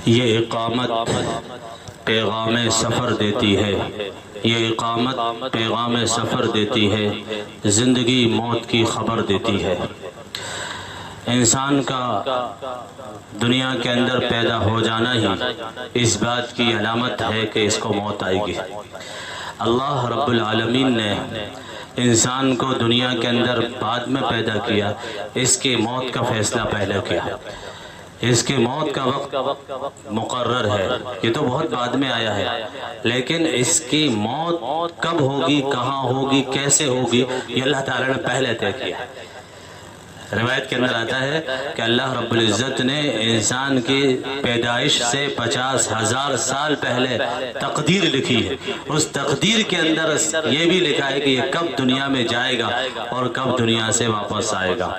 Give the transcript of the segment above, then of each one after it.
یہ اقامت پیغام سفر دیتی ہے، یہ اقامت پیغام سفر دیتی ہے، زندگی موت کی خبر دیتی ہے۔ انسان کا دنیا کے اندر پیدا ہو جانا ہی اس بات کی علامت ہے کہ اس کو موت آئے گی۔ اللہ رب العالمین نے انسان کو دنیا کے اندر بعد میں پیدا کیا، اس کی موت کا فیصلہ پہلے کیا۔ اس کی موت کا وقت مقرر ہے، یہ تو بہت بعد میں آیا ہے، لیکن اس کی موت کب ہوگی، کہاں ہوگی، کیسے ہوگی، یہ اللہ تعالیٰ نے پہلے طے کیا۔ روایت کے اندر آتا ہے کہ اللہ رب العزت نے انسان کی پیدائش سے 50,000 سال پہلے تقدیر لکھی ہے۔ اس تقدیر کے اندر یہ بھی لکھا ہے کہ یہ کب دنیا میں جائے گا اور کب دنیا سے واپس آئے گا۔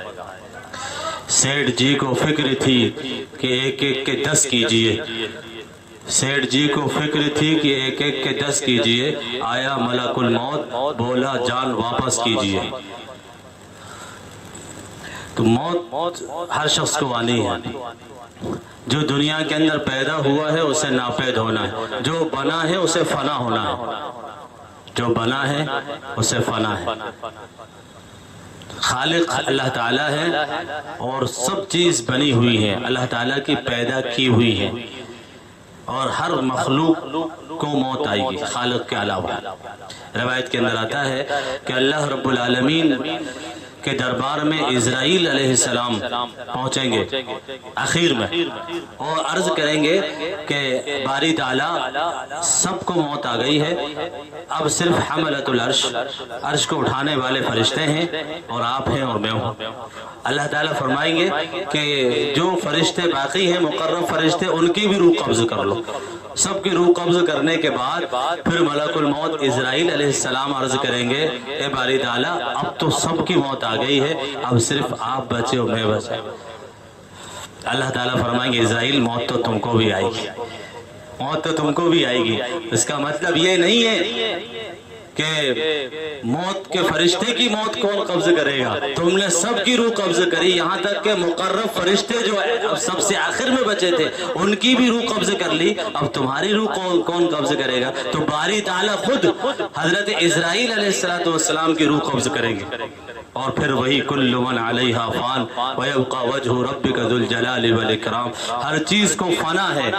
سیٹھ جی کو فکر تھی کہ ایک ایک کے 10 کیجئے، سیٹھ جی کو فکر تھی کہ ایک ایک کے 10 کیجئے، آیا ملک الموت بولا جان واپس کیجئے۔ تو موت ہر شخص کو آنی ہے۔ جو دنیا کے اندر پیدا ہوا ہے اسے ناپید ہونا ہے، جو بنا ہے اسے فنا ہونا ہے، جو بنا ہے اسے فنا ہے۔ خالق اللہ تعالیٰ ہے اور سب چیز بنی ہوئی ہے، اللہ تعالیٰ کی پیدا کی ہوئی ہے، اور ہر مخلوق کو موت آئے گی خالق کے علاوہ۔ روایت کے اندر آتا ہے کہ اللہ رب العالمین کے دربار میں اسرائیل علیہ السلام پہنچیں گے آخر میں، اور عرض کریں گے کہ باری تعالیٰ سب کو موت آ گئی ہے، اب صرف حملۃ العرش، عرش کو اٹھانے والے فرشتے ہیں، اور آپ ہیں اور میں ہوں۔ اللہ تعالیٰ فرمائیں گے کہ جو فرشتے باقی ہیں مقرب فرشتے، ان کی بھی روح قبض کر لو۔ سب کی روح قبض کرنے کے بعد پھر ملک الموت اسرائیل علیہ السلام عرض کریں گے، اے باری تعالیٰ اب تو سب کی موت آ گئی ہے، اب صرف آپ بچے ہو، میں بچے۔ اللہ تعالیٰ فرمائیں گے اسرائیل موت تو تم کو بھی آئے گی، موت تو تم کو بھی آئے گی۔ اس کا مطلب یہ نہیں ہے کہ موت کے فرشتے کی موت کون قبض کرے گا، تم نے سب کی روح قبض کری، یہاں تک کہ مقرب فرشتے جو سب سے آخر میں بچے تھے ان کی بھی روح قبض کر لی، اب تمہاری روح کون قبض کرے گا؟ تو باری تعالیٰ خود حضرت اسرائیل علیہ السلام کی روح قبض کریں گے، اور پھر وہی کل من علیہا فان ویبقى وجہ ربک ذو الجلال والاکرام۔ ہر چیز کو فنا ہے،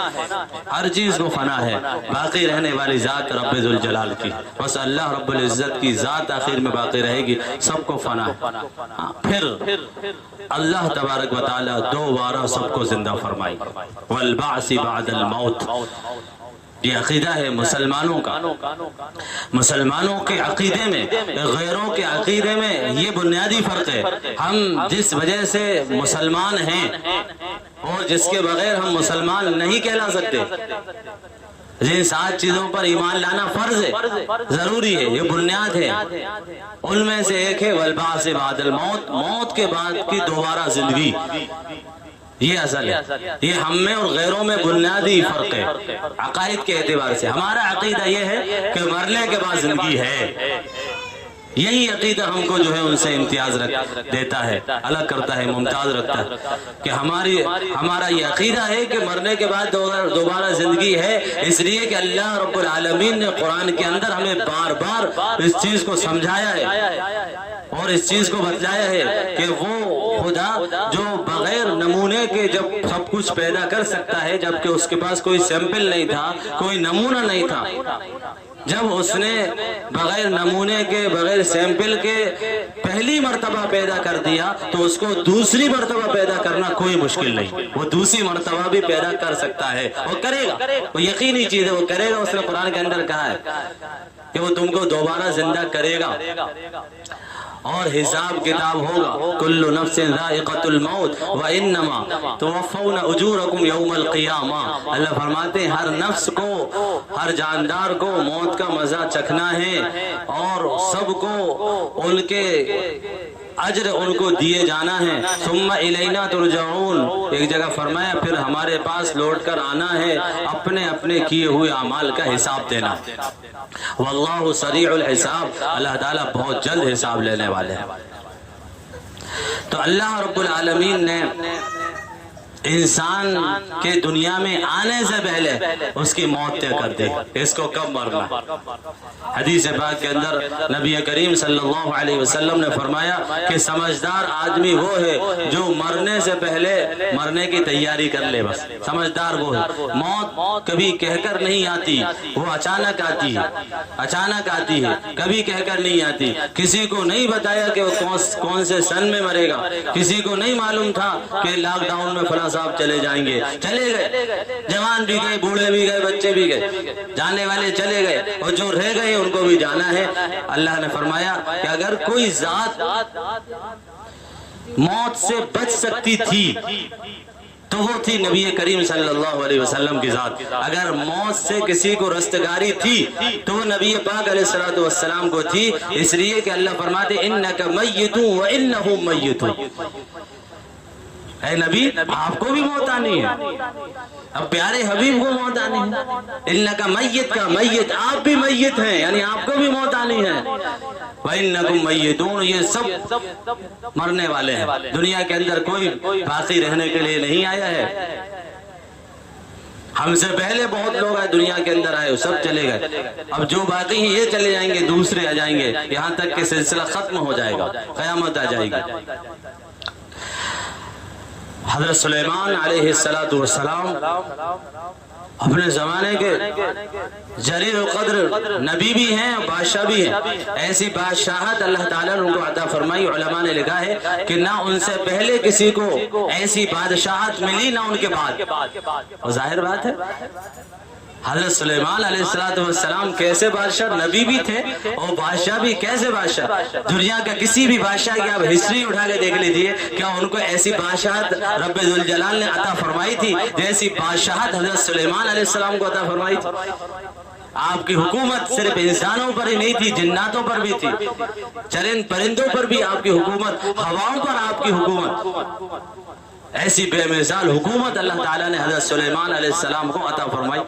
ہر چیز کو فنا ہے، باقی رہنے والی ذات رب ذو الجلال کی، بس اللہ رب العزت کی ذات آخر میں باقی رہے گی، سب کو فنا ہے۔ پھر اللہ تبارک و تعالی دوبارہ سب کو زندہ فرمائے گا، والبعث بعد الموت۔ یہ عقیدہ ہے مسلمانوں کا۔ مسلمانوں کے عقیدے میں غیروں کے عقیدے میں یہ بنیادی فرق ہے۔ ہم جس وجہ سے مسلمان ہیں اور جس کے بغیر ہم مسلمان نہیں کہلا سکتے، جن 7 چیزوں پر ایمان لانا فرض ہے، ضروری ہے، یہ بنیاد ہے، ان میں سے ایک ہے والبعث بعد الموت، موت کے بعد کی دوبارہ زندگی۔ یہ اصل ہے، یہ ہم میں اور غیروں میں بنیادی فرق ہے عقائد کے اعتبار سے۔ ہمارا عقیدہ یہ ہے کہ مرنے کے بعد زندگی ہے، یہی عقیدہ ہم کو جو ہے ان سے امتیاز دیتا ہے، الگ کرتا ہے، ممتاز رکھتا ہے، کہ ہمارا یہ عقیدہ ہے کہ مرنے کے بعد دوبارہ زندگی ہے، اس لیے کہ اللہ رب العالمین نے قرآن کے اندر ہمیں بار بار اس چیز کو سمجھایا ہے اور اس چیز کو بتلایا ہے کہ وہ خدا جو بغیر نمونے کے جب سب کچھ پیدا کر سکتا ہے، جبکہ اس کے پاس کوئی سیمپل نہیں تھا، کوئی نمونہ نہیں تھا، جب اس نے بغیر نمونے کے بغیر سیمپل کے پہلی مرتبہ پیدا کر دیا تو اس کو دوسری مرتبہ پیدا کرنا کوئی مشکل نہیں، وہ دوسری مرتبہ بھی پیدا کر سکتا ہے، وہ کرے گا، وہ یقینی چیز ہے، وہ کرے گا۔ اس نے قرآن کے اندر کہا ہے کہ وہ تم کو دوبارہ زندہ کرے گا اور حساب کتاب ہوگا، کل نفس ذائقۃ الموت وانما توفون اجورکم یوم القیامہ۔ اللہ فرماتے ہیں ہر نفس کو، ہر جاندار کو موت کا مزہ چکھنا ہے، اور سب کو ان کے اجر ان کو دیے جانا ہے۔ ثم الینا ترجعون، ایک جگہ فرمایا پھر ہمارے پاس لوٹ کر آنا ہے، اپنے اپنے کیے ہوئے اعمال کا حساب دینا۔ واللہ سریع الحساب، اللہ تعالیٰ بہت جلد حساب لینے والے ہیں۔ تو اللہ رب العالمین نے انسان کے دنیا میں آنے سے پہلے اس کی موت طے کر دے اس کو کب مرنا. حدیث پاک کے اندر نبی کریم صلی اللہ علیہ وسلم نے فرمایا کہ سمجھدار آدمی وہ ہے جو مرنے سے پہلے مرنے کی تیاری کر لے. بس سمجھدار وہ ہے. موت کبھی کہہ کر نہیں آتی، وہ اچانک آتی ہے، اچانک آتی ہے، کبھی کہہ کر نہیں آتی. کسی کو نہیں بتایا کہ وہ کون سے سن میں مرے گا، کسی کو نہیں معلوم تھا کہ لاک ڈاؤن میں فلاں صاحب چلے جائیں گے. چلے گئے، جوان بھی گئے، بوڑھے بھی گئے، بچے بھی گئے، جانے والے چلے گئے، اور جو رہ گئے ان کو بھی جانا ہے. اللہ نے فرمایا کہ اگر کوئی ذات موت سے بچ سکتی تھی تو وہ تھی نبی کریم صلی اللہ علیہ وسلم کی ذات. اگر موت سے کسی کو رستگاری تھی تو وہ نبی پاک علیہ الصلوۃ والسلام کو تھی، اس لیے کہ اللہ فرماتے انک میت وانہم میتون. اے نبی آپ کو بھی موت آنی ہے، اب پیارے حبیب کو موت آنی ہے. انک میت کا میت، آپ بھی میت ہیں، یعنی آپ کو بھی موت آنی ہے. وَإِنَّكُمْ مَيِّتُونَ، یہ سب مرنے والے ہیں. دنیا کے اندر کوئی باقی رہنے کے لیے نہیں آیا ہے. ہم سے پہلے بہت لوگ آئے دنیا کے اندر آئے، سب چلے گئے. اب جو باقی ہیں یہ چلے جائیں گے، دوسرے آ جائیں گے، یہاں تک کہ سلسلہ ختم ہو جائے گا، قیامت آ جائے گی. حضرت سلیمان علیہ السلام اپنے زمانے کے جلیل القدر نبی بھی ہیں، بادشاہ بھی ہیں. ایسی بادشاہت اللہ تعالیٰ نے ان کو عطا فرمائی. علماء نے لکھا ہے کہ نہ ان سے پہلے کسی کو ایسی بادشاہت ملی، نہ ان کے بعد. اور ظاہر بات ہے حضرت سلیمان علیہ السلام کیسے بادشاہ، نبی بھی تھے اور بادشاہ بھی. کیسے بادشاہ؟ دنیا کا کسی بھی بادشاہ کی آپ ہسٹری اٹھا کے دیکھ لیجئے، کیا ان کو ایسی بادشاہت رب ذوالجلال نے عطا فرمائی تھی جیسی بادشاہت حضرت سلیمان علیہ السلام کو عطا فرمائی تھی؟ آپ کی حکومت صرف انسانوں پر ہی نہیں تھی، جناتوں پر بھی تھی، چرند پرندوں پر بھی آپ کی حکومت، ہواؤں پر آپ کی حکومت. ایسی بے مثال حکومت اللہ تعالیٰ نے حضرت سلیمان علیہ السلام کو عطا فرمائی.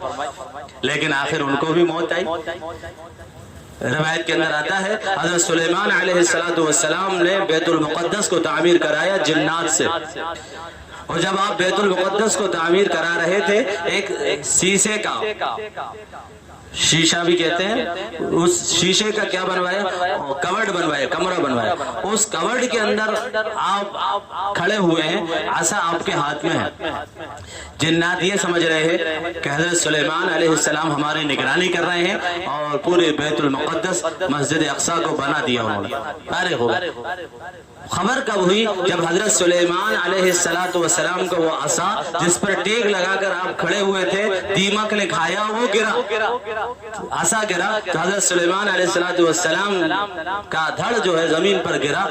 لیکن آخر ان کو بھی موت آئی. روایت کے اندر آتا ہے حضرت سلیمان علیہ السلام نے بیت المقدس کو تعمیر کرایا جنات سے. اور جب آپ بیت المقدس کو تعمیر کرا رہے تھے، ایک شیشے کا، شیشہ بھی کہتے ہیں، اس شیشے کا کیا بنوایا؟ کورڈ بنوایا، کمرہ بنوایا. اس کورڈ کے اندر آپ کھڑے ہوئے ہیں، عصا آپ کے ہاتھ میں ہے. جنات یہ سمجھ رہے ہیں کہ حضرت سلیمان علیہ السلام ہماری نگرانی کر رہے ہیں اور پورے بیت المقدس مسجد اقصی کو بنا دیا انہوں نے. ارے ہو خبر کب ہوئی؟ جب حضرت سلیمان علیہ السلام کو وہ عصا جس پر ٹیک لگا کر آپ کھڑے ہوئے تھے، دیمک نے کھایا، وہ گرا، عصا گرا تو حضرت سلیمان علیہ السلام کا دھڑ جو ہے زمین پر گرا.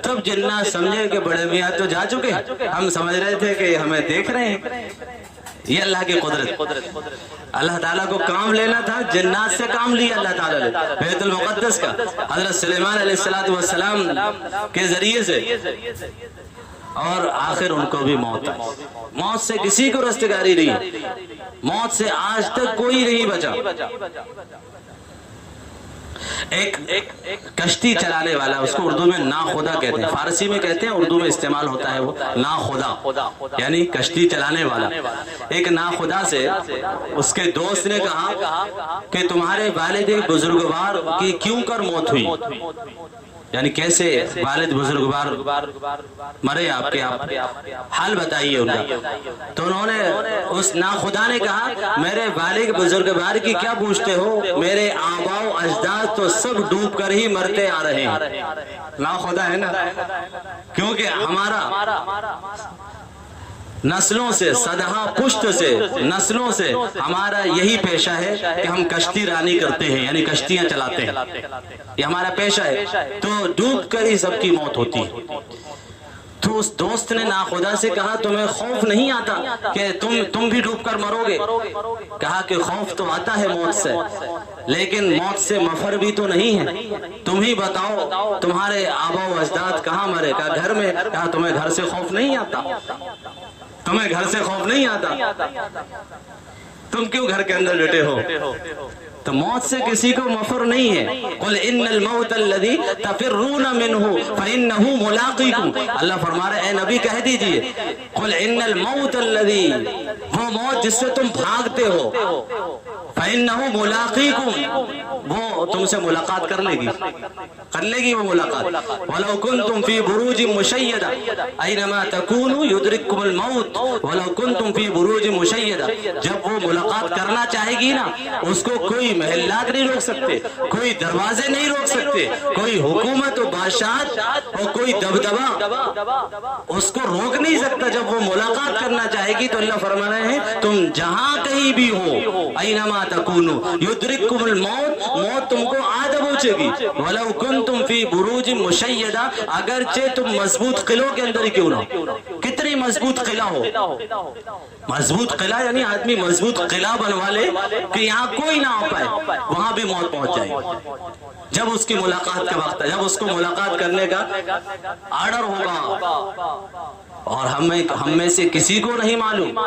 تب جنات سمجھے کہ بڑے میاں تو جا چکے، ہم سمجھ رہے تھے کہ ہمیں دیکھ رہے ہیں. یہ اللہ کی قدرت. اللہ تعالیٰ کو کام لینا تھا، جنات سے کام لیا اللہ تعالیٰ نے بیت المقدس کا حضرت سلیمان علیہ السلام کے ذریعے سے. اور آخر ان کو بھی موت آئی. موت سے کسی کو رستگاری نہیں، موت سے آج تک کوئی نہیں بچا. ایک کشتی چلانے والا، اس کو اردو میں ناخدا کہتے ہیں، فارسی میں کہتے ہیں، اردو میں استعمال ہوتا ہے وہ ناخدا، یعنی کشتی چلانے والا. ایک ناخدا سے اس کے دوست نے کہا کہ تمہارے والد بزرگوار کی کیوں کر موت ہوئی، یعنی کیسے والد بزرگوار مرے آپ کے، آپ حال بتائیے ان کا. تو انہوں نے اس ناخدا نے کہا میرے والد بزرگوار کی کیا پوچھتے ہو، میرے آباء و اجداد تو سب ڈوب کر ہی مرتے آ رہے ہیں. ناخدا ہے نا، کیونکہ ہمارا نسلوں سے، صدہا پشت سے، نسلوں سے ہمارا یہی پیشہ ہے کہ ہم کشتی رانی کرتے ہیں، یعنی کشتیاں چلاتے ہیں، یہ ہمارا پیشہ ہے. تو ڈوب کر ہی سب کی موت ہوتی ہے. تو اس دوست نے ناخدا سے کہا تمہیں خوف نہیں آتا کہ تم بھی ڈوب کر مرو گے؟ کہا کہ خوف تو آتا ہے موت سے، لیکن موت سے مفر بھی تو نہیں ہے. تم ہی بتاؤ تمہارے آباء و اجداد کہاں مرے؟ کہا گھر میں. کہا تمہیں گھر سے خوف نہیں آتا؟ تمہیں گھر سے خوف نہیں آتا؟ تم کیوں گھر کے اندر لیٹے ہو؟ تو موت سے کسی کو مفر نہیں ہے. قل ان الموت الذی تفرون منہ فانہ ملاقیکم. اللہ فرما رہے اے نبی کہہ دیجئے قل ان الموت الذی، وہ موت جس سے تم بھاگتے ہو، فانہ ملاقیکم، وہ تم سے ملاقات کر لے گی وہ ملاقات. ولو کنتم فی بروج مشیدہ اینما تکونوا یدرککم الموت ولو کنتم فی بروج مشیدہ. جب وہ ملاقات کرنا چاہے گی نا، اس کو کوئی محلات نہیں روک سکتے، کوئی دروازے نہیں روک سکتے، کوئی حکومت و بادشاہت اور کوئی دبدبہ اس کو روک نہیں سکتا. جب وہ ملاقات کرنا چاہے گی تو اللہ فرما رہے ہیں تم جہاں کہیں بھی ہو، اینما تکونوا یدرککم الموت، موت تم کو آ پہنچے گی. ولو کنتم فی بروج مشیدہ، اگرچہ تم مضبوط قلعوں کے اندر ہی کیوں نہ. کتنی مضبوط قلعہ ہو، مضبوط قلعہ یعنی آدمی مضبوط قلعہ بنوا لے کہ یہاں کوئی نہ آ پائے، وہاں بھی موت پہنچ جائے گی. جب اس کی ملاقات کا وقت ہے، جب اس کو ملاقات کرنے کا آرڈر ہوگا، اور ہم میں سے کسی کو نہیں معلوم.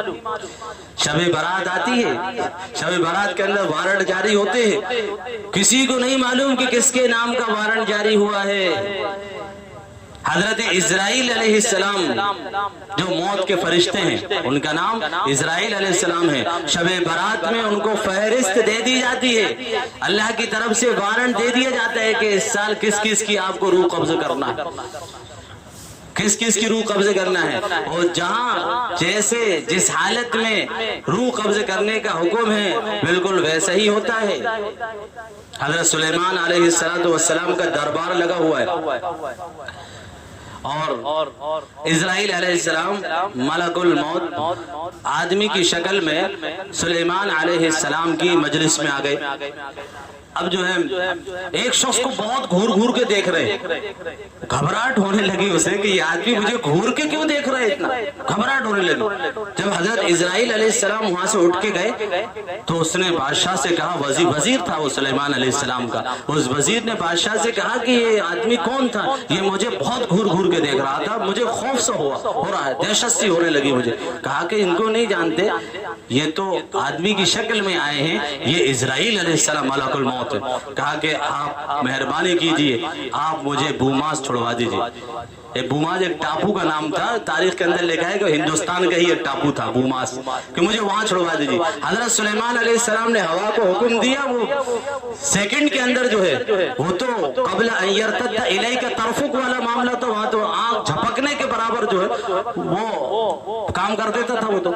شب برات آتی ہے، شب برات کے اندر وارنٹ جاری ہوتے ہیں، کسی کو نہیں معلوم کہ کس کے نام کا وارنٹ جاری ہوا ہے. حضرت اسرائیل علیہ السلام جو موت کے فرشتے ہیں، ان کا نام اسرائیل علیہ السلام ہے. شب برات میں ان کو فہرست دے دی جاتی ہے، اللہ کی طرف سے وارنٹ دے دیا جاتا ہے کہ اس سال کس کس کی آپ کو روح قبض کرنا ہے، کس کس کی روح قبض کرنا ہے. اور جہاں جیسے جس حالت میں روح قبض کرنے کا حکم ہے بالکل ویسا ہی ہوتا ہے. حضرت سلیمان علیہ السلام کا دربار لگا ہوا ہے، اور اسرائیل علیہ السلام ملک الموت آدمی کی شکل میں سلیمان علیہ السلام کی مجلس میں آ گئے. اب جو ہے ایک شخص کو بہت گھور گھور کے دیکھ رہے، گھبراہٹ ہونے لگی اسے کہ یہ آدمی مجھے گھور کے کیوں دیکھ رہا ہے، اتنا گھبراہٹ ہونے لگی. جب حضرت اسرائیل علیہ السلام وہاں سے اٹھ کے گئے تو اس نے بادشاہ سے کہا، وزیر تھا وہ سلیمان علیہ السلام کا، اس وزیر نے بادشاہ سے کہا کہ یہ آدمی کون تھا، یہ مجھے بہت گھور گھور کے دیکھ رہا تھا، مجھے خوف سا ہو رہا ہے، دہشت سی ہونے لگی مجھے. کہا کہ ان کو نہیں جانتے، یہ تو آدمی کی شکل میں آئے ہیں، یہ اسرائیل علیہ السلام ملک الموت. کہا کہ آپ مہربانی کیجئے، آپ مجھے بوماس چھڑوا دیجئے. بوماس ایک ٹاپو کا نام تھا، تاریخ کے اندر لکھا ہے کہ ہندوستان کا ہی ایک ٹاپو تھا بوماس، کہ مجھے وہاں چھڑوا دیجئے. حضرت سلیمان علیہ السلام نے ہوا کو حکم دیا، وہ سیکنڈ کے اندر جو ہے وہ تو قبل ان یرتد الیک طرفک والا معاملہ تھا، وہاں تو آنکھ جھپکنے کے برابر جو ہے وہ کام کر دیتا تھا. وہ تو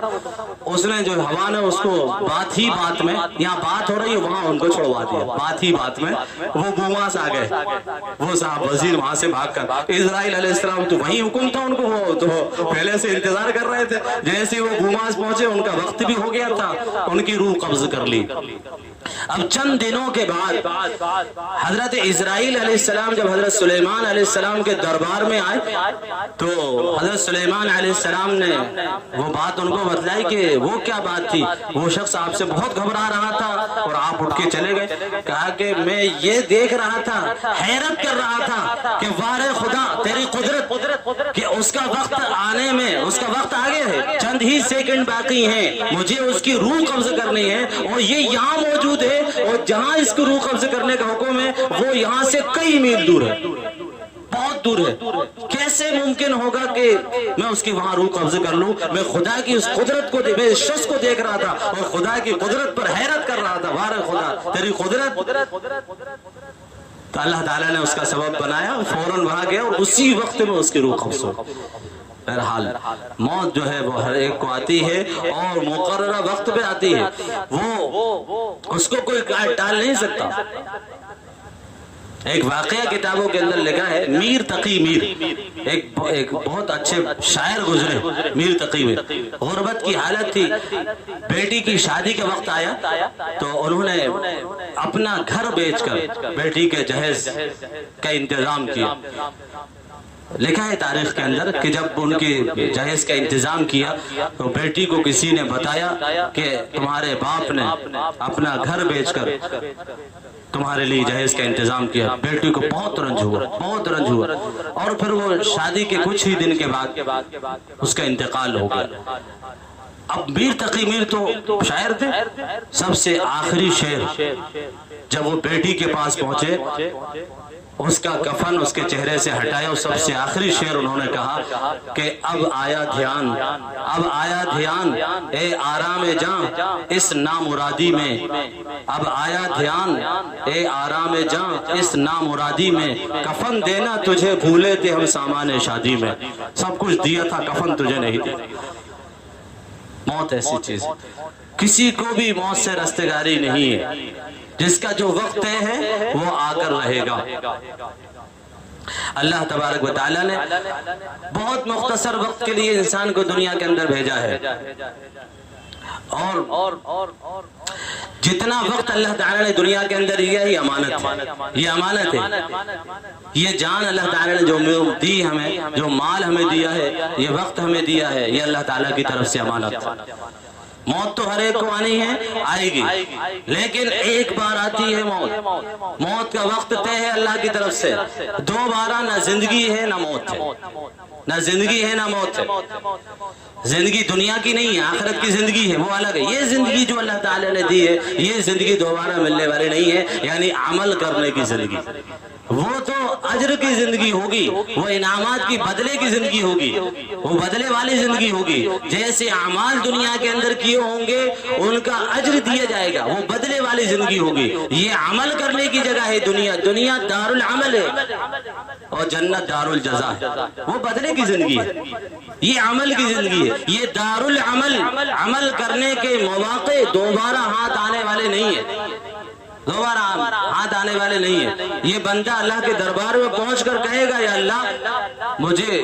اس نے جو ہوا نے اس کو بات ہی بات میں، یہاں بات ہو رہی ہے وہاں ان کو چھڑوا دیا، بات ہی بات میں وہ بوماس آ گئے. وہ صاحب وزیر وہاں سے بھاگ کر، اسرائیل علیہ السلام تو وہی حکم تھا ان کو، وہ تو پہلے سے انتظار کر رہے تھے. جیسے وہ بوماس پہنچے ان کا وقت بھی ہو گیا تھا، ان کی روح قبض کر لی. اب چند دنوں کے بعد حضرت اسرائیل علیہ السلام جب حضرت سلیمان علیہ السلام کے دربار میں آئے تو حضرت سلیمان علیہ السلام نے وہ بات ان کو بتلائی کہ وہ کیا بات تھی. وہ شخص آپ سے بہت گھبرا رہا تھا اور آپ اٹھ کے چلے گئے. کہا کہ میں یہ دیکھ رہا تھا، حیرت کر رہا تھا کہ وارے خدا تیری قدرت، کہ اس کا وقت آنے میں، اس کا وقت آگے ہے، چند ہی سیکنڈ باقی ہیں، مجھے اس کی روح قبض کرنی ہے اور یہ یہاں موجود ہے، اور جہاں اس کو روح قبض کرنے کا حکم ہے وہ یہاں سے کئی میل دور ہے، بہت دور ہے. کیسے ممکن ہوگا کہ میں اس کی وہاں روح قبض کر لوں؟ میں خدا کی اس قدرت کو، میں اس شخص کو دیکھ رہا تھا اور خدا کی قدرت پر حیرت کر رہا تھا. وارے خدا تیری قدرت. تو اللہ تعالیٰ نے اس کا سبب بنایا، فوراً وہاں گیا اور اسی وقت میں اس کی روح قبض ہو. بہرحال موت جو ہے وہ ہر ایک کو آتی ہے اور مقررہ وقت پہ آتی ہے، وہ اس کو کوئی ٹال نہیں سکتا. ایک واقعہ کتابوں کے اندر لکھا ہے، میر تقی میر ایک بہت اچھے شاعر گزرے، میر تقی میر. غربت کی حالت تھی، بیٹی کی شادی کا وقت آیا تو انہوں نے اپنا گھر بیچ کر بیٹی کے جہیز کا انتظام کیا. لکھا ہے تاریخ کے اندر کہ جب ان کی جہیز کا انتظام کیا تو بیٹی کو کسی نے بتایا کہ تمہارے باپ نے اپنا گھر بیچ کر تمہارے لیے جہیز کا انتظام کیا. بیٹی کو بہت رنج ہوا اور پھر وہ شادی کے کچھ ہی دن کے بعد اس کا انتقال ہو گیا. اب میر تقی میر تو شاعر تھے، سب سے آخری شعر جب وہ بیٹی کے پاس پہنچے، اس کا کفن اس کے چہرے سے ہٹایا، اور سب سے آخری شعر انہوں نے کہا کہ اب آیا دھیان اے آرام جاں اس نامرادی میں، اب آیا دھیان اے آرام جاں اس نامرادی میں، کفن دینا تجھے بھولے تھے ہم سامان شادی میں، سب کچھ دیا تھا کفن تجھے نہیں دیا۔ موت ایسی چیز ہے، کسی کو بھی موت سے رستگاری نہیں ہے، جس کا جو وقت ہے وہ آ کر رہے گا۔ اللہ تبارک و تعالیٰ نے بہت مختصر وقت کے لیے انسان کو دنیا کے اندر بھیجا ہے، اور جتنا وقت اللہ تعالیٰ نے دنیا کے اندر دیا ہے یہ امانت ہے، یہ جان اللہ تعالیٰ نے جو دی ہمیں، جو مال ہمیں دیا ہے، یہ وقت ہمیں دیا ہے، یہ اللہ تعالیٰ کی طرف سے امانت ہے۔ موت تو ہر ایک کو آنی ہے، آئے گی، لیکن ایک بار آتی ہے موت کا وقت طے ہے اللہ کی طرف سے، دوبارہ نہ زندگی ہے نہ موت ہے، نہ زندگی ہے نہ موت ہے۔ زندگی دنیا کی نہیں ہے، آخرت کی زندگی ہے، وہ الگ ہے۔ یہ زندگی جو اللہ تعالیٰ نے دی ہے، یہ زندگی دوبارہ ملنے والی نہیں ہے، یعنی عمل کرنے کی زندگی، وہ تو اجر کی زندگی ہوگی، وہ انعامات کی بدلے کی زندگی ہوگی، وہ بدلے والی زندگی ہوگی۔ جیسے اعمال دنیا کے اندر کیے ہوں گے ان کا اجر دیا جائے گا، وہ بدلے والی زندگی ہوگی۔ یہ عمل کرنے کی جگہ ہے دنیا دار العمل ہے اور جنت دار الجزا ہے، وہ بدلے کی زندگی ہے، یہ عمل کی زندگی ہے۔ یہ دار العمل، عمل کرنے کے مواقع دوبارہ ہاتھ آنے والے نہیں ہیں، دوبارہ ہاتھ آنے والے نہیں ہیں۔ یہ بندہ اللہ کے دربار میں پہنچ کر کہے گا یا اللہ مجھے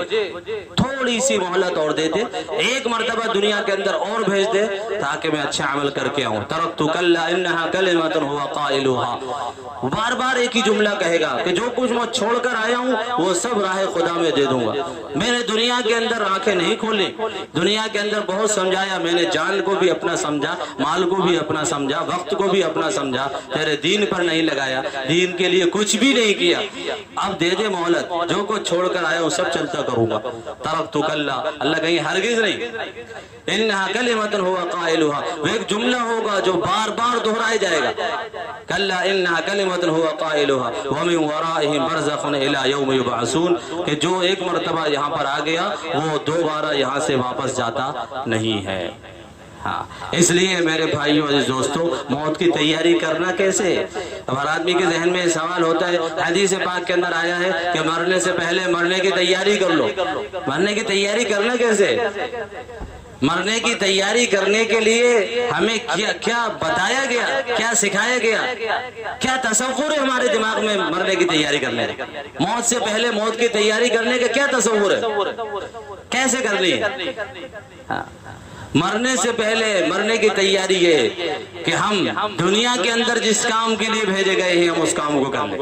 تھوڑی سی مہلت اور دے دے، ایک مرتبہ دنیا کے اندر اور بھیج دے تاکہ میں اچھا عمل کر کے آؤں۔ ترکت کلا انہا کلمۃ هو قائلها، بار بار ایک ہی جملہ کہے گا کہ جو کچھ میں چھوڑ کر آیا ہوں وہ سب راہ خدا میں دے دوں گا۔ میں نے دنیا کے اندر آنکھیں نہیں کھولی، دنیا کے اندر بہت سمجھایا، میں نے جان کو بھی اپنا سمجھا، مال کو بھی اپنا سمجھا، وقت کو بھی اپنا سمجھا، تیرے دین پر نہیں لگایا، دین کے لیے کچھ بھی نہیں کیا، اب دے دے مہلت، جو کچھ چھوڑ کر آیا وہ سب چلتا کروں گا۔ ترکت کلا، اللہ کہیں ہرگز نہیں، انہا کلمۃ هو قائلها، وہ ایک جملہ ہوگا جو بار بار دہرائے جائے گا، کلا انہا کلمۃ هو قائلها ومن ورائهم برزخ الى یوم یبعثون، کہ جو ایک مرتبہ یہاں پر آ گیا وہ دوبارہ یہاں سے واپس جاتا نہیں ہے۔ ہاں، اس لیے میرے بھائیوں عزیز دوستوں، موت کی تیاری کرنا کیسے ہے؟ اب ہر آدمی کے ذہن میں سوال ہوتا ہے، حدیث پاک کے اندر آیا ہے کہ مرنے سے پہلے مرنے کی تیاری کر لو۔ مرنے کی تیاری کرنا کیسے؟ مرنے کی تیاری کرنے کے لیے ہمیں کیا بتایا گیا، کیا سکھایا گیا، کیا تصور ہے ہمارے دماغ میں مرنے کی تیاری کرنے کا؟ موت سے پہلے موت کی تیاری کرنے کا کیا تصور ہے، کیسے کرنی ہے؟ مرنے سے پہلے مرنے کی تیاری ہے کہ ہم دنیا کے اندر جس کام کے لیے بھیجے گئے ہیں ہم اس کام کو کر لیں۔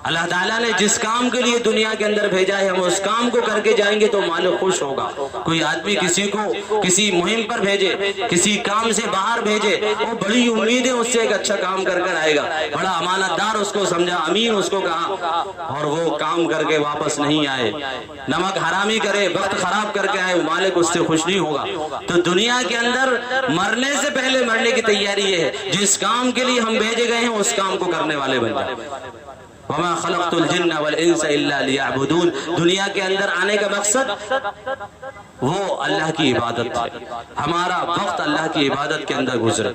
اللہ تعالیٰ نے جس کام کے لیے دنیا کے اندر بھیجا ہے ہم اس کام کو کر کے جائیں گے تو مالک خوش ہوگا۔ کوئی آدمی کسی کو کسی مہم پر بھیجے، کسی کام سے باہر بھیجے، وہ بڑی امید ہے اس سے ایک اچھا کام کر کر آئے گا، بڑا امانت دار اس کو سمجھا، امین اس کو کہا، اور وہ کام کر کے واپس نہیں آئے، نمک حرامی کرے، وقت خراب کر کے آئے، مالک اس سے خوش نہیں ہوگا۔ تو دنیا کے اندر مرنے سے پہلے مرنے کی تیاری یہ ہے جس کام کے لیے ہم بھیجے گئے ہیں اس کام کو کرنے والے بن جائیں۔ وَمَا خَلَقْتُ الْجِنَّ وَالْإِنسَ إِلَّا لِيَعْبُدُونَ، دنیا کے اندر آنے کا مقصد وہ اللہ کی عبادت ہے، ہمارا وقت اللہ کی عبادت کے اندر گزرے۔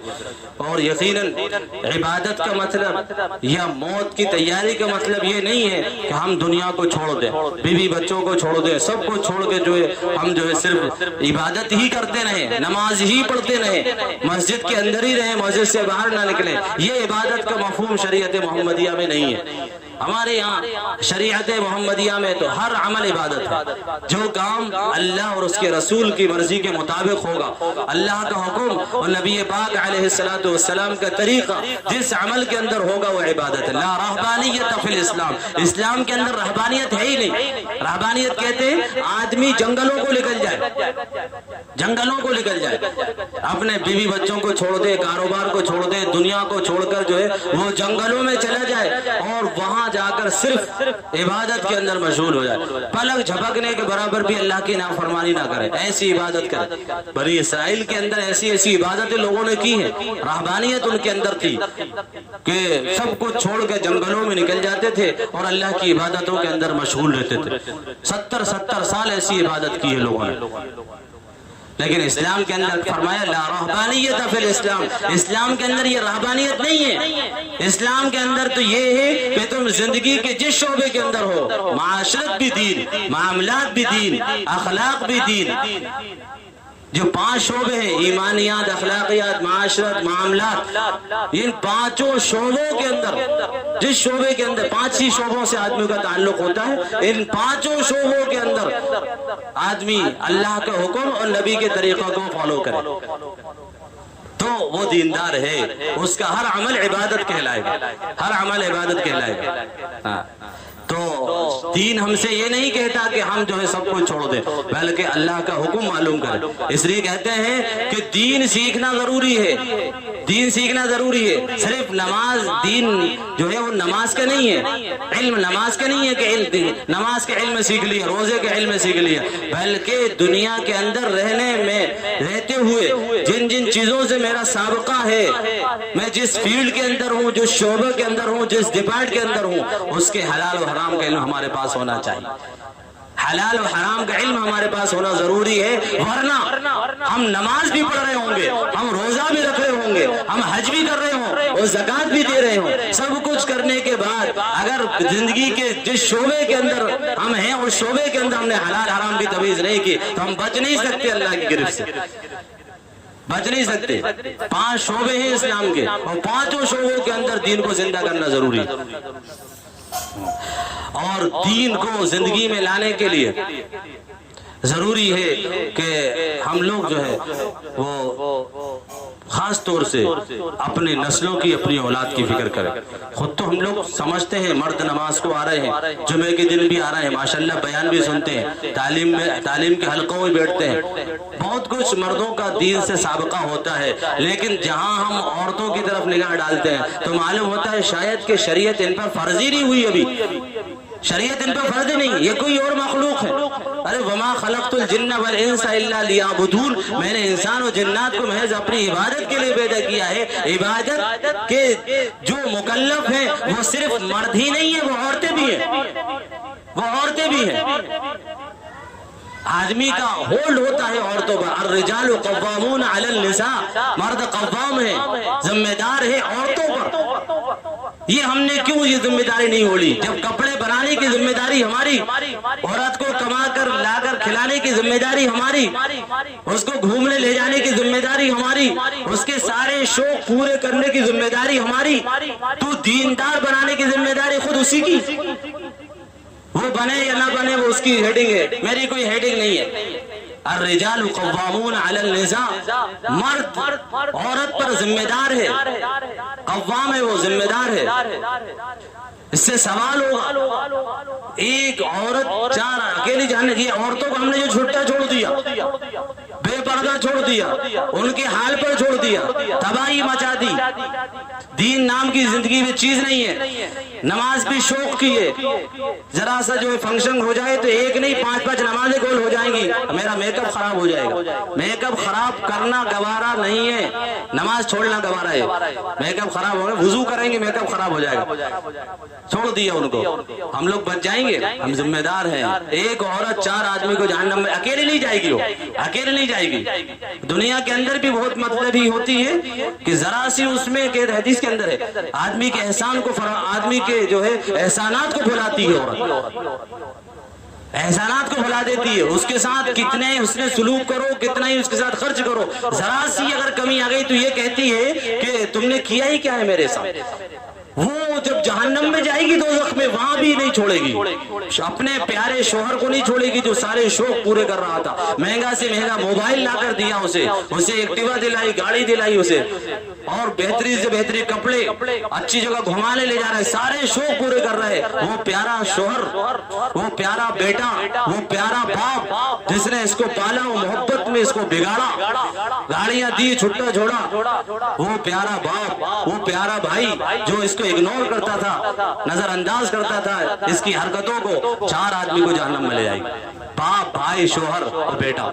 اور یقیناً عبادت کا مطلب یا موت کی تیاری کا مطلب یہ نہیں ہے کہ ہم دنیا کو چھوڑ دیں، بیوی بچوں کو چھوڑ دیں، سب کو چھوڑ کے ہم صرف عبادت ہی کرتے رہیں، نماز ہی پڑھتے رہیں، مسجد کے اندر ہی رہیں، مسجد سے باہر نہ نکلیں۔ یہ عبادت کا مفہوم شریعت محمدیہ میں نہیں ہے۔ ہمارے یہاں شریعت محمدیہ میں تو ہر عمل عبادت ہے، جو کام اللہ اور اس کے رسول کی مرضی کے مطابق ہوگا، اللہ کا حکم اور نبی پاک علیہ السلام کا طریقہ جس عمل کے اندر ہوگا وہ عبادت ہے۔ لا رہبانیت فی الاسلام، اسلام کے اندر رہبانیت ہے ہی نہیں۔ رہبانیت کہتے ہیں آدمی جنگلوں کو نکل جائے، جنگلوں کو نکل جائے، اپنے بیوی بچوں کو چھوڑ دے، کاروبار کو چھوڑ دے، دنیا کو چھوڑ کر وہ جنگلوں میں چلا جائے اور وہاں وہاں جا کر صرف عبادت کے اندر مشغول ہو جائے، پلک جھپکنے کے برابر بھی اللہ کی نافرمانی نہ کرے، ایسی عبادت کرے۔ بنی اسرائیل کے اندر ایسی ایسی عبادتیں لوگوں نے کی ہیں، رہبانیت ان کے اندر تھی کہ سب کچھ چھوڑ کے جنگلوں میں نکل جاتے تھے اور اللہ کی عبادتوں کے اندر مشغول رہتے تھے۔ 70 سال ایسی عبادت کی ہے لوگوں نے، لیکن اسلام کے اندر فرمایا لا رہبانیت فی الاسلام، اسلام کے اندر یہ رہبانیت نہیں ہے۔ اسلام کے اندر تو یہ ہے کہ تم زندگی کے جس شعبے کے اندر ہو، معاشرت بھی دین، معاملات بھی دین، اخلاق بھی دین، جو 5 شعبے ہیں، ایمانیات، اخلاقیات، معاشرت، معاملات، ان 5 شعبوں کے اندر، جس شعبے کے اندر 5 ہی شعبوں سے آدمی کا تعلق ہوتا ہے، ان 5 شعبوں کے اندر آدمی اللہ کے حکم اور نبی کے طریقہ کو فالو کرے تو وہ دیندار ہے، اس کا ہر عمل عبادت کہلائے گا، ہر عمل عبادت کہلائے گا۔ تو دین ہم سے یہ نہیں کہتا کہ ہم جو ہے سب کو چھوڑ دیں، بلکہ اللہ کا حکم معلوم کریں۔ اس لیے کہتے ہیں کہ دین سیکھنا ضروری ہے، دین سیکھنا ضروری ہے۔ صرف نماز، دین جو ہے وہ نماز کا نہیں ہے، علم نماز کا نہیں ہے کہ نماز کے علم سیکھ لیا، روزے کے علم سیکھ لیا، بلکہ دنیا کے اندر رہتے ہوئے جن جن چیزوں سے میرا سابقہ ہے، میں جس فیلڈ کے اندر ہوں، جس شعبے کے اندر ہوں، جس ڈپارٹ کے اندر ہوں، اس کے حلال و حرام کا علم ہمارے پاس ہونا چاہیے۔ حلال و حرام کا علم ہمارے پاس ہونا ضروری ہے، ورنہ ہم نماز بھی پڑھ رہے ہوں گے، ہم روزہ بھی رکھ رہے ہوں گے، ہم حج بھی کر رہے ہوں اور زکوٰۃ بھی دے رہے ہوں، سب کچھ کرنے کے بعد اگر زندگی کے جس شعبے کے اندر ہم ہیں اس شعبے کے اندر ہم نے حلال حرام کی تمیز نہیں کی تو ہم بچ نہیں سکتے اللہ کی گرفت سے، بچ نہیں سکتے۔ 5 شعبے ہیں اسلام کے اور 5 شعبوں کے اندر دین کو زندہ کرنا ضروری ہے، اور دین کو زندگی میں لانے کے لیے ضروری ہے کہ ہم لوگ جو ہے وہ خاص طور سے اپنے نسلوں کی، اپنی اولاد کی فکر کریں۔ خود تو ہم لوگ سمجھتے ہیں مرد نماز کو آ رہے ہیں، جمعے کے دن بھی آ رہے ہیں، ماشاءاللہ بیان بھی سنتے ہیں، تعلیم کے حلقوں میں بیٹھتے ہیں، بہت کچھ مردوں کا دین سے سابقہ ہوتا ہے، لیکن جہاں ہم عورتوں کی طرف نگاہ ڈالتے ہیں تو معلوم ہوتا ہے شاید کہ شریعت ان پر فرض ہی نہیں ہوئی، ابھی شریعت ان پر فرض نہیں، یہ کوئی اور مخلوق ہے۔ ارے وما خلقت الجن والانس الا لیعبدون، میں نے انسان و جنات کو محض اپنی عبادت کے لیے پیدا کیا ہے۔ عبادت کے جو مکلف ہیں وہ صرف مرد ہی نہیں ہے، وہ عورتیں بھی ہیں، وہ عورتیں بھی ہیں۔ آدمی کا ہولڈ ہوتا ہے عورتوں پر، الرجال قوامون علی النساء، مرد قوام ہے، ذمہ دار ہے عورتوں پر۔ یہ ہم نے کیوں یہ ذمہ داری نہیں اوڑھی؟ جب کپڑے بنانے کی ذمہ داری ہماری، عورت کو کما کر لا کر کھلانے کی ذمہ داری ہماری، اس کو گھومنے لے جانے کی ذمہ داری ہماری، اس کے سارے شوق پورے کرنے کی ذمہ داری ہماری، تو دیندار بنانے کی ذمہ داری خود اسی کی۔ وہ بنے یا نہ بنے وہ اس کی ہیڈنگ ہے، میری کوئی ہیڈنگ نہیں ہے۔ الرجال قوامون علی النساء، مرد عورت پر ذمہ دار ہے، قوام ہے، وہ ذمہ دار ہے۔ اس سے سوال ہوگا ایک عورت 4 اکیلی جانے کی، عورتوں کو ہم نے جو چھٹا چھوڑ دیا، بے پردہ چھوڑ دیا، ان کے حال پر چھوڑ دیا، تباہی مچا دی، دین نام کی زندگی میں چیز نہیں ہے، نماز بھی شوق کی ہے، ذرا سا جو فنکشن ہو جائے تو ایک نہیں 5 نمازیں گول ہو جائیں گی، میرا میک اپ خراب ہو جائے گا۔ میک اپ خراب کرنا گوارا نہیں ہے، نماز چھوڑنا گوارا ہے۔ میک اپ خراب ہوگا، وضو کریں گے میک اپ خراب ہو جائے گا، چھوڑ دیا ان کو، ہم لوگ بچ جائیں گے، ہم ذمہ دار ہیں۔ ایک عورت 4 آدمی کو جہنم میں اکیلے نہیں جائے گی، وہ اکیلے نہیں جائے گی۔ دنیا کے اندر بھی بہت مطلبی ہوتی ہے کہ ذرا سی اس میں کہ حدیث کے اندر ہے آدمی کے احسان کو آدمی کے جو ہے احسانات کو بھلاتی ہے عورت، احسانات کو بھلا دیتی ہے، اس کے ساتھ کتنے اس نے سلوک کرو، کتنا ہی اس کے ساتھ خرچ کرو، ذرا سی اگر کمی آ گئی تو یہ کہتی ہے کہ تم نے کیا ہی کیا ہے میرے ساتھ۔ وہ جب جہنم میں جائے گی دوزخ میں، وہاں بھی نہیں چھوڑے گی، اپنے پیارے شوہر کو نہیں چھوڑے گی جو سارے شوق پورے کر رہا تھا، مہنگا سے مہنگا موبائل لا کر دیا اسے ایکٹیوا دلائی، گاڑی دلائی اسے، اور بہترین سے بہترین کپڑے اچھی جگہ گھمانے لے جا رہے ہیں, سارے شوق پورے کر رہے ہیں. وہ پیارا شوہر, وہ پیارا بیٹا, وہ پیارا باپ جس نے اس کو پالا, وہ محبت میں اس کو بگاڑا, گاڑیاں دی, چھٹا چھوڑا. وہ پیارا باپ, وہ پیارا بھائی جو اس کو اگنور کرتا تھا, نظر انداز کرتا تھا اس کی حرکتوں کو, 4 آدمی کو جہنم میں لے جائے گی. باپ, بھائی, شوہر اور بیٹا,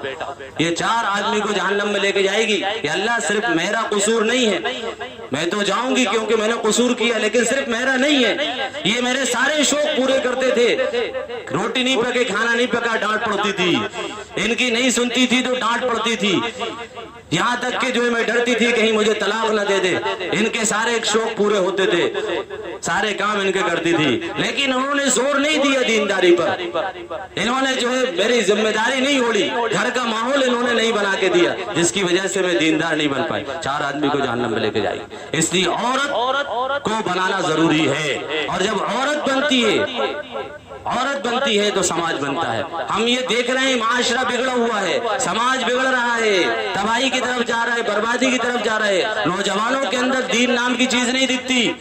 یہ 4 آدمی کو جہنم میں لے کے جائے گی. کہ اللہ صرف میرا قصور نہیں ہے, میں تو جاؤں گی کیونکہ میں نے قصور کیا, لیکن صرف میرا نہیں ہے, یہ میرے سارے شوق پورے کرتے تھے. روٹی نہیں پکے, کھانا نہیں پکا, ڈانٹ پڑتی تھی. ان کی نہیں سنتی تھی تو ڈانٹ پڑتی تھی. یہاں تک کہ جو میں ڈرتی تھی کہیں مجھے طلاق نہ دے دے. ان کے سارے شوق پورے ہوتے تھے, سارے کام ان کے کرتی تھی, لیکن انہوں نے زور نہیں دیا دینداری پر. انہوں نے جو ہے میری ذمہ داری نہیں اوڑی, گھر کا ماحول انہوں نے نہیں بنا کے دیا, جس کی وجہ سے میں دیندار نہیں بن پائی. 4 آدمی کو جہنم میں لے کے جائے گی. اس لیے عورت کو بنانا ضروری ہے, اور جب عورت بنتی ہے تو سماج بنتا ہے. ہم یہ دیکھ رہے ہیں معاشرہ بگڑا ہوا ہے, سماج بگڑ رہا ہے, تباہی کی طرف جا رہا ہے, بربادی کی طرف جا رہا ہے. نوجوانوں کے اندر دین نام کی چیز نہیں دکھتی.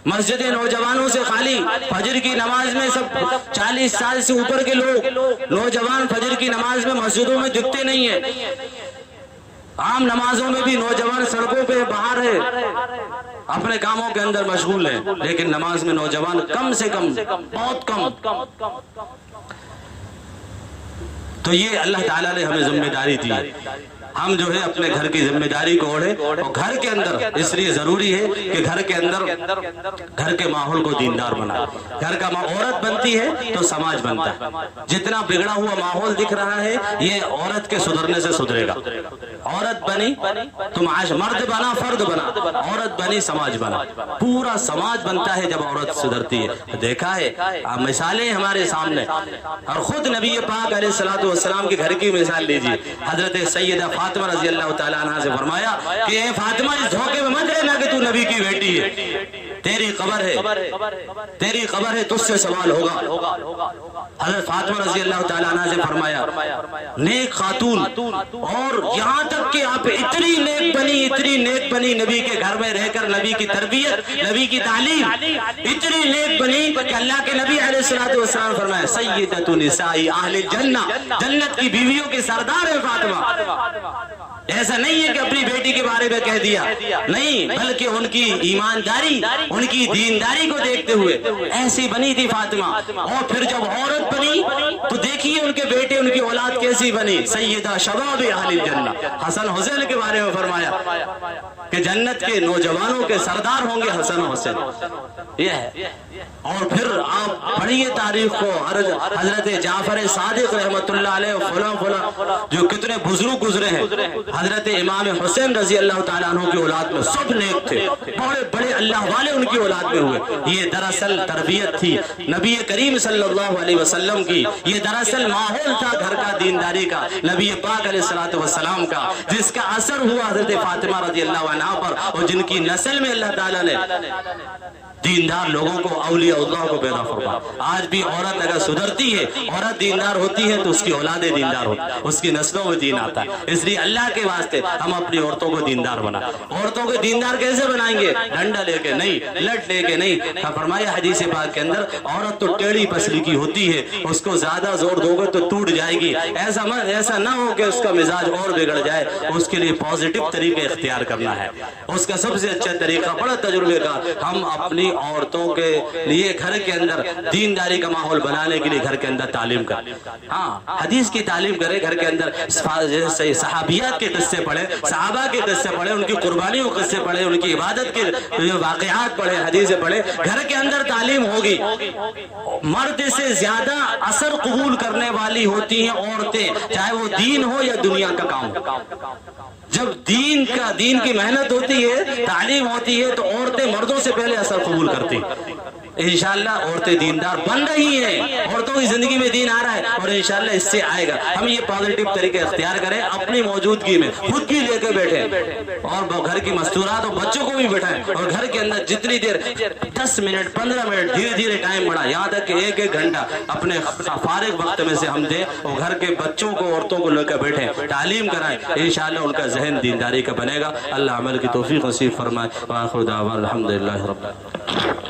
مسجدیں نوجوانوں سے خالی, فجر کی نماز میں سب 40 سال سے اوپر کے لوگ نوجوان فجر کی نماز میں مسجدوں میں دکھتے نہیں ہیں. عام نمازوں میں بھی نوجوان سڑکوں پہ باہر ہے, اپنے کاموں کے اندر مشغول ہیں, لیکن نماز میں نوجوان کم سے کم, بہت کم. تو یہ اللہ تعالیٰ نے ہمیں ذمہ داری دی. ہم جو ہے اپنے گھر کی ذمہ داری کو اوڑھے, اور گھر کے اندر اس لیے ضروری ہے کہ گھر کے اندر گھر کے ماحول کو دیندار بنا. گھر کا عورت بنتی ہے تو سماج بنتا ہے. جتنا بگڑا ہوا ماحول دکھ رہا ہے یہ عورت کے سدھرنے سے سدھرے گا. عورت بنی تو مرد بنا, فرد بنا, عورت بنی سماج بنا. پورا سماج بنتا ہے جب عورت سدھرتی ہے. دیکھا ہے مثالیں ہمارے سامنے, اور خود نبی پاک علیہ الصلوۃ والسلام کے گھر کی مثال لیجیے. حضرت سیدہ فاطمہ رضی اللہ تعالیٰ عنہ سے فرمایا کہ اے فاطمہ, اس دھوکے میں مت رہنا کہ تو نبی کی بیٹی ہے. تیری قبر ہے, تجھ سے سوال ہوگا. حضرت فاطمہ رضی اللہ تعالیٰ عنہ سے فرمایا نیک خاتون, اور یہاں تک کہ آپ اتنی نیک بنی نبی کے گھر میں رہ کر, نبی کی تربیت, نبی کی تعلیم, اتنی نیک بنی کہ اللہ کے نبی علیہ الصلوۃ والسلام فرمایا سیدۃ نساء اہل الجنہ, جنت کی بیویوں کی سردار ہے فاطمہ. ایسا نہیں ہے کہ اپنی بیٹی کے بارے میں کہہ دیا, نہیں, بلکہ ان کی ایمانداری, ان کی دینداری کو دیکھتے ہوئے ایسی بنی تھی فاطمہ. اور پھر جب عورت بنی تو دیکھیے ان کے بیٹے, ان کی اولاد کیسی بنی. سیدہ شباب اہل الجنہ, حسن حسین کے بارے میں فرمایا کہ جنت کے نوجوانوں کے سردار ہوں گے حسن و حسین. یہ ہے. اور پھر آپ پڑھیے تاریخ کو, حضرت جعفر صادق رحمت اللہ علیہ, فلاں جو کتنے بزرگ گزرے ہیں. حضرت امام حسین رضی اللہ تعالیٰ عنہ کی اولاد میں سب نیک تھے, بڑے بڑے اللہ والے ان کی اولاد میں ہوئے. یہ دراصل تربیت تھی نبی کریم صلی اللہ علیہ وسلم کی, یہ دراصل ماحول تھا گھر کا دینداری کا, نبی پاک علیہ الصلوۃ والسلام کا, جس کا اثر ہوا حضرت فاطمہ رضی اللہ عنہا پر, اور جن کی نسل میں اللہ تعالیٰ نے دیندار لوگوں کو, اولیاء اللہ کو پیدا فرما. آج بھی عورت اگر سدھرتی ہے, عورت دیندار ہوتی ہے تو اس کی اولادیں دیندار ہوتی ہیں, اس کی نسلوں میں دین آتا ہے. اس لیے اللہ کے واسطے ہم اپنی عورتوں کو دیندار بنا. عورتوں کو دیندار کیسے بنائیں گے؟ ڈنڈا لے کے نہیں, لٹ لے کے نہیں. فرمایا حدیث پاک کے اندر عورت تو ٹیڑھی پسلی کی ہوتی ہے, اس کو زیادہ زور دو گے تو ٹوٹ جائے گی. ایسا نہ ہو کہ اس کا مزاج اور بگڑ جائے. اس کے لیے پازیٹو طریقے اختیار کرنا ہے. اس کا سب سے اچھا طریقہ, بڑا تجربے کا, ہم اپنی عورتوں کے لیے گھر کے اندر دینداری کا ماحول بنانے کے لیے گھر کے اندر تعلیم کریں. ہاں, حدیث کی تعلیم کریں گھر کے اندر. صحابیات کے قصے پڑھیں, صحابہ کے قصے پڑھیں, ان کی قربانیوں کے قصے پڑھیں, ان کی عبادت کے واقعات پڑھیں, حدیثیں پڑھیں. گھر کے اندر تعلیم ہوگی. مرد سے زیادہ اثر قبول کرنے والی ہوتی ہیں عورتیں, چاہے وہ دین ہو یا دنیا کا کام ہو. جب دین کی محنت ہوتی ہے, تعلیم ہوتی ہے, تو عورتیں مردوں سے پہلے اثر قبول کرتی. انشاءاللہ عورتیں دیندار بن رہی ہیں، عورتوں کی زندگی میں دین آ رہا ہے اور انشاءاللہ اس سے آئے گا۔ ہم یہ پازیٹیو طریقے اختیار کریں، اپنی موجودگی میں خود بھی لے کے بیٹھیں اور گھر کی مستورات اور بچوں کو بھی بٹھائیں، اور گھر کے اندر جتنی دیر 10 منٹ 15 منٹ دھیرے دھیرے ٹائم بڑھا، یہاں تک کہ 1 گھنٹہ اپنے فارغ وقت میں سے ہم دیں اور گھر کے بچوں کو عورتوں کو لے کر بیٹھیں، تعلیم کرائیں، انشاءاللہ ان کا ذہن دینداری کا بنے گا۔ اللہ عمل کی توفیق نصیب فرمائے۔ وآخر دعوانا الحمدللہ رب العالمین۔